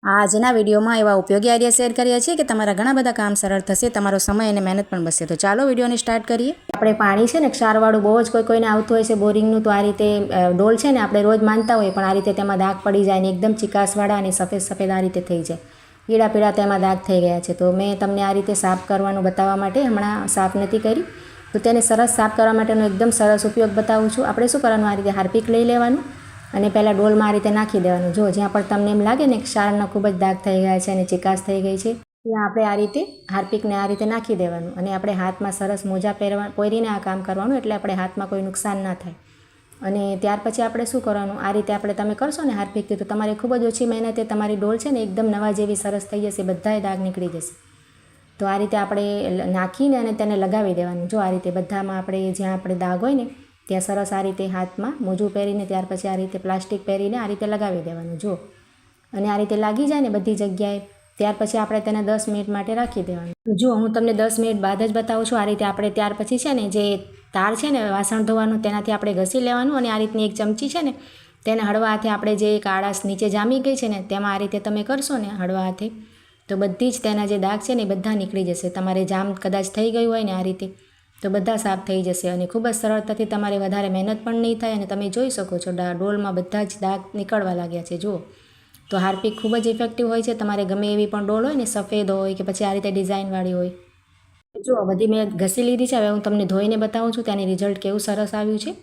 આજના વિડીયોમાં એવા ઉપયોગી આઈડિયા શેર કર્યા છે કે તમારા ઘણા બધા કામ સરળ થશે, તમારો સમય અને મહેનત પણ બચશે। તો ચાલો વિડીયોને સ્ટાર્ટ કરીએ। આપણે પાણી છે ને ક્ષારવાળું બહુ જ કોઈને આવતું હોય છે બોરિંગનું, તો આ રીતે ડોલ છે ને આપણે રોજ માનતા હોય પણ આ રીતે તેમાં દાગ પડી જાય ને એકદમ ચિકાસવાળા અને સફેદ આ રીતે થઈ જાય, પીળા પીળા તેમાં દાગ થઈ ગયા છે। તો મેં તમને આ રીતે સાફ કરવાનું બતાવવા માટે હમણાં સાફ નથી કરી, તો તેને સરસ સાફ કરવા માટેનો એકદમ સરસ ઉપયોગ બતાવું છું। આપણે શું કરવાનું, આ રીતે હાર્પિક લઈ લેવાનું અને પહેલાં ડોલમાં આ રીતે નાખી દેવાનું। જો જ્યાં પણ તમને એમ લાગે ને કે ક્ષારના ખૂબ જ દાગ થઈ ગયા છે અને ચિકાસ થઈ ગઈ છે, ત્યાં આપણે આ રીતે હાર્પિકને આ રીતે નાખી દેવાનું અને આપણે હાથમાં સરસ મોજા પહેરીને આ કામ કરવાનું, એટલે આપણે હાથમાં કોઈ નુકસાન ના થાય। અને ત્યાર પછી આપણે શું કરવાનું, આ રીતે તમે કરશો ને હાર્પિકથી, તો તમારે ખૂબ જ ઓછી મહેનતે તમારી ડોલ છે ને એકદમ નવા જેવી સરસ થઈ જશે, બધાય દાગ નીકળી જશે। તો આ રીતે આપણે નાખીને અને તેને લગાવી દેવાનું। જો આ રીતે બધામાં આપણે જ્યાં આપણે દાગ હોય ને ત્યાં સરસ આ રીતે હાથમાં મોજું પહેરીને ત્યાર પછી આ રીતે પ્લાસ્ટિક પહેરીને આ રીતે લગાવી દેવાનું। જો અને આ રીતે લાગી જાય ને બધી જગ્યાએ, ત્યાર પછી આપણે તેને 10 મિનિટ માટે રાખી દેવાનું। જો હું તમને 10 મિનિટ બાદ જ બતાવું છું। આ રીતે આપણે ત્યાર પછી છે ને જે તાર છે ને વાસણ ધોવાનું, તેનાથી આપણે ઘસી લેવાનું અને આ રીતની એક ચમચી છે ને તેને હળવા હાથે આપણે જે કાળાશ નીચે જામી ગઈ છે ને તેમાં આ રીતે તમે કરશો ને હળવા હાથે, તો બધી જ તેના જે દાગ છે ને એ બધા નીકળી જશે। તમારે જામ કદાચ થઈ ગયું હોય ને આ રીતે, તો બધા સાફ થઈ જશે અને ખૂબ જ સરળતાથી તમારે વધારે મહેનત પણ નહીં થાય। અને તમે જોઈ શકો છો ડોલમાં બધા જ દાગ નીકળવા લાગ્યા છે। જુઓ, તો હાર્પિક ખૂબ જ ઇફેક્ટિવ હોય છે। તમારે ગમે એવી પણ ડોલ હોય ને, સફેદ હોય કે પછી આ રીતે ડિઝાઇનવાળી હોય, જો બધી મેં ઘસી લીધી છે। હવે હું તમને ધોઈને બતાવું છું ત્યાંની રિઝલ્ટ કેવું સરસ આવ્યું છે।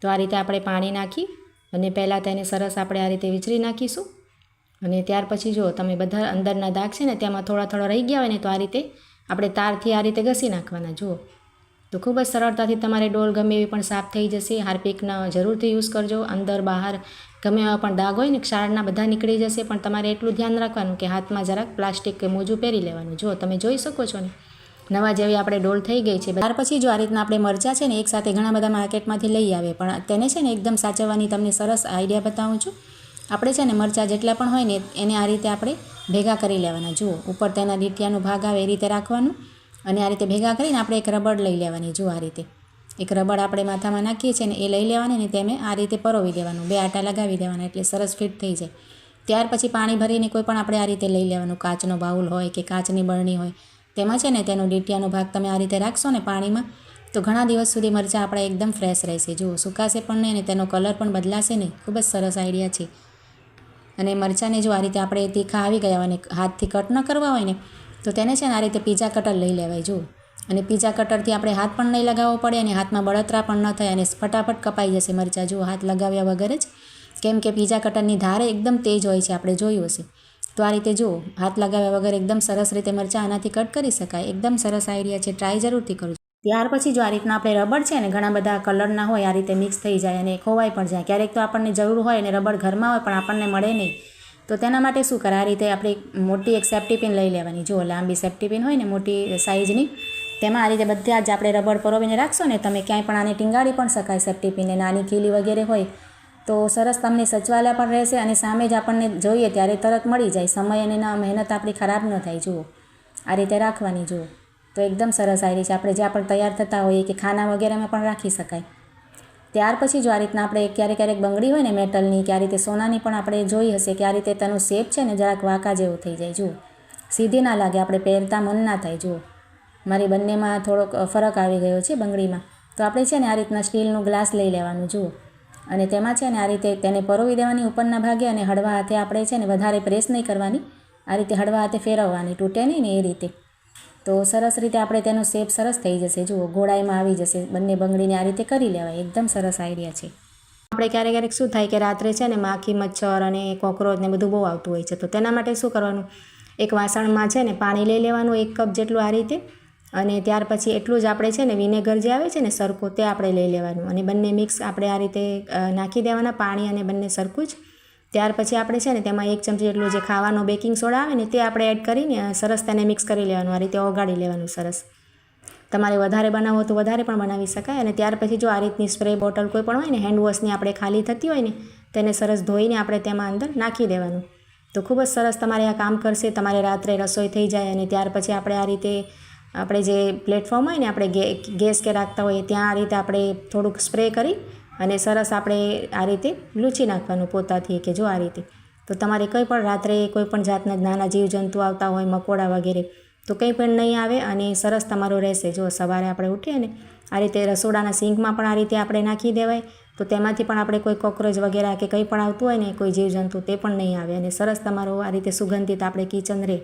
તો આ રીતે આપણે પાણી નાખી અને પહેલાં તેને સરસ આપણે આ રીતે વિચરી નાખીશું અને ત્યાર પછી જો તમે બધા અંદરના દાગ છે ને તેમાં થોડા રહી ગયા હોય ને, તો આ રીતે આપણે તારથી આ રીતે ઘસી નાખવાના। જુઓ, તો ખૂબ જ સરળતાથી તમારે ડોલ ગમે એવી પણ સાફ થઈ જશે। હાર્પિકનો જરૂરથી યુઝ કરજો, અંદર બહાર ગમે એવા પણ દાગ હોય ને ક્ષારના બધા નીકળી જશે। પણ તમારે એટલું ધ્યાન રાખવાનું કે હાથમાં જરાક પ્લાસ્ટિક કે મોજું પહેરી લેવાનું। જો તમે જોઈ શકો છો ને નવા જેવી આપણે ડોલ થઈ ગઈ છે। ત્યાર પછી જો આ રીતના આપણે મરચાં છે ને એકસાથે ઘણા બધા માર્કેટમાંથી લઈ આવે, પણ તેને છે ને એકદમ સાચવવાની તમને સરસ આઈડિયા બતાવું છું। આપણે છે ને મરચાં જેટલા પણ હોય ને એને આ રીતે આપણે ભેગા કરી લેવાના। જુઓ, ઉપર તેના ડીટિયાનો ભાગ આવે એ રીતે રાખવાનું અને આ રીતે ભેગા કરીને આપણે એક રબડ લઈ લેવાની। જુઓ, આ રીતે એક રબડ આપણે માથામાં નાખીએ છીએ ને એ લઈ લેવાની ને તેને આ રીતે પરોવી દેવાનું, 2 આટા લગાવી દેવાના એટલે સરસ ફિટ થઈ જાય। ત્યાર પછી પાણી ભરીને કોઈ પણ આપણે આ રીતે લઈ લેવાનું, કાચનો બાઉલ હોય કે કાચની બરણી હોય, તેમાં છે ને તેનો ડીટિયાનો ભાગ તમે આ રીતે રાખશો ને પાણીમાં, તો ઘણા દિવસ સુધી મરચાં આપણા એકદમ ફ્રેશ રહેશે। જુઓ, સુકાશે પણ નહીં અને તેનો કલર પણ બદલાશે નહીં। ખૂબ જ સરસ આઈડિયા છે। અને મરચાંને જો આ રીતે આપણે તીખા આવી ગયા હોય અને હાથથી કટ ન કરવા હોય ને, તો તેને છે ને આ રીતે પીઝા કટર લઈ લેવાય। જુઓ, અને પીઝા કટરથી આપણે હાથ પણ નહીં લગાવવો પડે અને હાથમાં બળતરા પણ ન થાય અને ફટાફટ કપાઈ જશે મરચાં। જુઓ, હાથ લગાવ્યા વગર જ, કેમ કે પીઝા કટરની ધાર એકદમ તેજ હોય છે, આપણે જોયું હશે। તો આ રીતે જુઓ, હાથ લગાવ્યા વગર એકદમ સરસ રીતે મરચાં આનાથી કટ કરી શકાય। એકદમ સરસ આઈડિયા છે, ટ્રાય જરૂરથી કરજો। ત્યાર પછી જો આ રીતના આપણે રબડ છે ને ઘણા બધા કલરના હોય, આ રીતે મિક્સ થઈ જાય અને ખોવાઈ પણ જાય। ક્યારેક તો આપણને જરૂર હોય અને રબડ ઘરમાં હોય પણ આપણને મળે નહીં, તો તેના માટે શું કરે, આ રીતે આપણે મોટી એક સેફ્ટી પિન લઈ લેવાની। જુઓ, લાંબી સેફ્ટી પિન હોય ને મોટી સાઇઝની, તેમાં આ રીતે બધા જ આપણે રબડ પરોવીને રાખશો ને તમે, ક્યાંય પણ આને ટીંગાડી પણ શકાય સેફ્ટી પિનને। નાની કીલી વગેરે હોય તો સરસ તમને સચવાયેલા પણ રહેશે અને સામે જ આપણને જોઈએ ત્યારે તરત મળી જાય, સમય અને મહેનત આપણી ખરાબ ન થાય। જુઓ, આ રીતે રાખવાની। જુઓ, તો એકદમ સરસ આવી છે, આપણે જ્યાં પણ તૈયાર થતા હોઈએ કે ખાના વગેરેમાં પણ રાખી શકાય। ત્યાર પછી જો આ રીતના આપણે ક્યારેક બંગડી હોય ને મેટલની કે આ રીતે સોનાની પણ આપણે જોઈ હશે કે આ રીતે તેનો શેપ છે ને જરાક વાંકા જેવો થઈ જાય। જુઓ, સીધી ના લાગે, આપણે પહેરતા મન ના થાય। જુઓ, મારી બંનેમાં થોડોક ફરક આવી ગયો છે બંગડીમાં। તો આપણે છે ને આ રીતના સ્ટીલનું ગ્લાસ લઈ લેવાનું। જુઓ, અને તેમાં છે ને આ રીતે તેને પરોવી દેવાની ઉપરના ભાગે અને હળવા હાથે આપણે છે ને વધારે પ્રેસ નહીં કરવાની, આ રીતે હળવા હાથે ફેરવવાની, તૂટે નહીં ને એ રીતે। તો સરસ રીતે આપણે તેનો શેપ સરસ થઈ જશે। જુઓ, ગોળાઈમાં આવી જશે, બંને બંગડીને આ રીતે કરી લેવાય। એકદમ સરસ આઈડિયા છે। આપણે ક્યારેક શું થાય કે રાત્રે છે ને માખી, મચ્છર અને કોકરોચ ને બધું બહુ આવતું હોય છે, તો તેના માટે શું કરવાનું, એક વાસણમાં છે ને પાણી લઈ લેવાનું 1 કપ જેટલું આ રીતે, અને ત્યાર પછી એટલું જ આપણે છે ને વિનેગર જે આવે છે ને સરખો, તે આપણે લઈ લેવાનું અને બંને મિક્સ આપણે આ રીતે નાખી દેવાના, પાણી અને બંને સરખું જ। ત્યાર પછી આપણે છે ને તેમાં 1 ચમચી જેટલું જે ખાવાનો બેકિંગ સોડા આવે ને તે આપણે એડ કરીને સરસ તેને મિક્સ કરી લેવાનું, આ રીતે ઓગાળી લેવાનું સરસ। તમારે વધારે બનાવો તો વધારે પણ બનાવી શકાય। અને ત્યાર પછી જો આ રીતની સ્પ્રે બોટલ કોઈ પણ હોય ને હેન્ડવોશની આપણે ખાલી થતી હોય ને, તેને સરસ ધોઈને આપણે તેમાં અંદર નાખી દેવાનું, તો ખૂબ જ સરસ તમારે આ કામ કરશે। તમારે રાત્રે રસોઈ થઈ જાય અને ત્યાર પછી આપણે આ રીતે આપણે જે પ્લેટફોર્મ હોય ને આપણે ગેસ કે રાખતા હોઈએ ત્યાં આ રીતે આપણે થોડુંક સ્પ્રે કરી અને સરસ આપણે આ રીતે લૂછી નાખવાનું પોતાથી, કે જો આ રીતે તો તમારે કંઈ પણ રાત્રે કોઈ પણ જાતના નાના જીવજંતુ આવતા હોય, મકોડા વગેરે, તો કંઈ પણ નહીં આવે અને સરસ તમારો રહેશે. જો સવારે આપણે ઉઠીએ ને આ રીતે રસોડાના સિંકમાં પણ આ રીતે આપણે નાખી દેવાય, તો તેમાંથી પણ આપણે કોઈ કોકરોચ વગેરે કે કંઈ પણ આવતું હોય ને કોઈ જીવજંતુ તે પણ નહીં આવે અને સરસ તમારો આ રીતે સુગંધિત આપણે કિચન રહે.